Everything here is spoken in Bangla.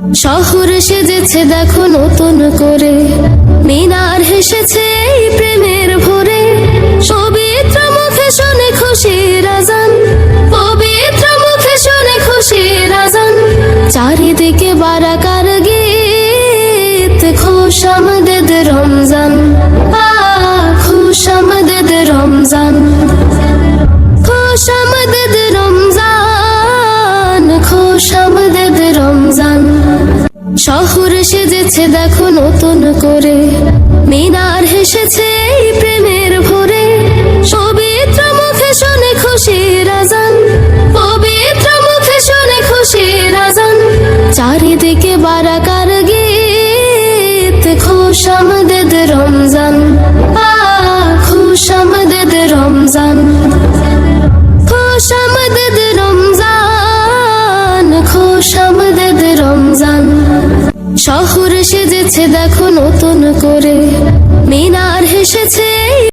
শহর সেজেছে দেখো নতুন করে, মিনার হেসেছে এই প্রেমের ভোরে। পবিত্র মুখে শোনে খুশির আজান, পবিত্র মুখে শোনে খুশির আজান। চারিদিকে বারাকার গীত, খুশ আমদেদ রমজান, খুশ আমদেদ রমজান, খুশ আমদেদ রমজান, খুশ আমদেদ রমজান। শহর সেজেছে দেখো নতুন করে, মিনার হেসেছে এই প্রেমের ভোরে। পবিত্র মুখে শোনে খুশির আজান, পবিত্র মুখে শোনে খুশির আজান। চারিদিকে বারাকার গীত, খুশ আমদেদ রমজান, খুশ আমদেদ রমজান, খুশ আমদেদ রমজান, খুশ আমদেদ রমজান। শহর সেজেছে দেখো নতুন করে, মিনার হেসেছে